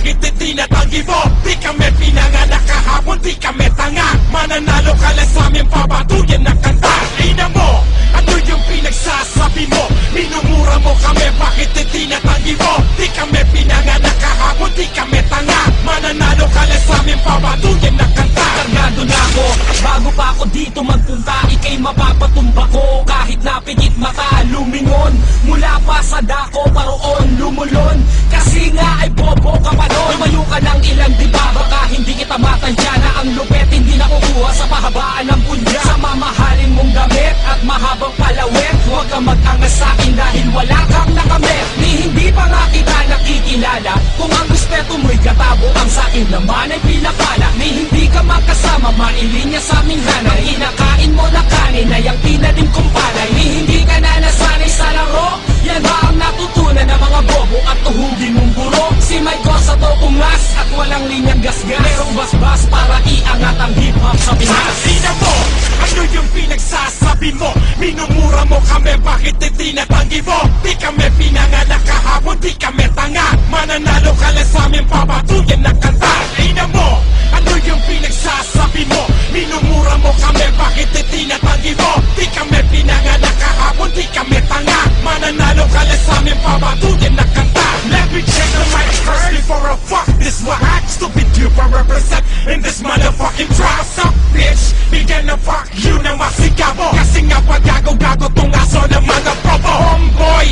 bakit itinatanggi mo? Di kami pinanganak kahapon, di kami tanga. Mananalo ka lang sa aming papatuyan na kanta. Ina mo, ano yung pinagsasabi mo? Minumura mo kami, bakit itinatanggi mo? Di kami pinanganak kahapon, di kami tanga. Mananalo ka lang sa aming papatuyan na kanta. Kargado na ako, bago pa ako dito magpunta, ikay mapapatumba ko. Kahit napikit mata, lumingon. Mula pa sa dako, paroon, lumulon. Kasi nga ay bobo ka pa nun. Lumayo ka ng ilang diba, baka hindi kita matansya na ang lupet hindi nakukuha sa pahabaan ng punya. Sa mamahalin mong damit at mahabang palawet, huwag kang mag-angas sa'kin dahil wala kang nakamit. Ni hindi pa nga kita nakikilala, kung ang respeto mo'y katabo, ang sa'kin naman ay pinapala. Ni hindi ka makasama, mailinya sa aming hanay. Inakain mo na kanin ay ang tinanim kong palay. Ni hindi ka na nasanay sa laro, yan ba ang natutunan ng mga bobo at tuhugin mong buro? Si Michael sa to ungas at walang linyang gasgas. Merong basbas para iangat ang hip-hop sa Pinas. Ina mo, ano yung pinagsasabi mo? Minumura mo kami, bakit itinatanggi mo? Di kami pinanganak kahapon, di kami tanga. Mananalo ka lang sa aming papatuyan na kanta. Ina mo, ano yung pinagsasabi mo? Minumura mo kami, bakit itinatanggi mo? Di kami pinanganak kahapon, di kami tanga. Mananalo ka lang sa aming papatuyan na kanta. Let me check the mic first before I fuck this whack. Stupid you for represent in this motherfucking trap. Stop bitch, bigyan na fuck you na masigaw mo. Kasi nga pag-gago-gago tong aso ng mga probo. Homeboy,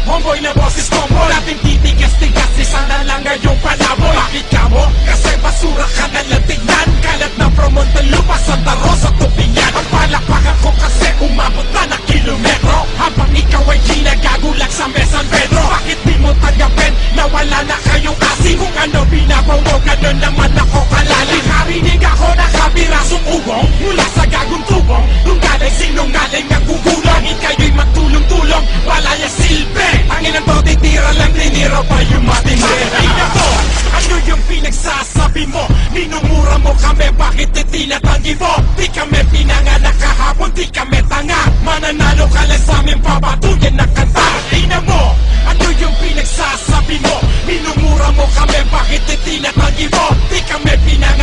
homeboy na boses combo. Dating titigas-tigas, isa na lang ngayong palaboy. Bakit ka mo? Kasi basura ka na lang tignan. Kalat na promon ng lupa, Santa Rosa, Tupinyan. Ang palakpakan ko kasi umabot na ng kilometro. Habang ikaw ay ginagagulak sa San Pedro. Bakit di mo tanggapin na wala na kayong asin? Kung ano binabaw mo, gano'n naman ako kalalim. Nakarinig ako na kabirasong ubong mula sa gagong tubong. Kung galing sinungaling ang gugulong, ika'yo'y magtulong-tulong, wala yung silbi. Ang inang to, titira lang, tinira pa yung matindi. Ina mo, ano yung pinagsasabi mo? Minumura mo kami, bakit itinatanggi mo? Di kami pinanganak kahapon, di kami tanga. Mananalo ka lang sa aming papatuyan na kanta. Ina mo, ano yung pinagsasabi mo? Minumura mo kami, bakit itinatanggi mo? Di kami pinanganak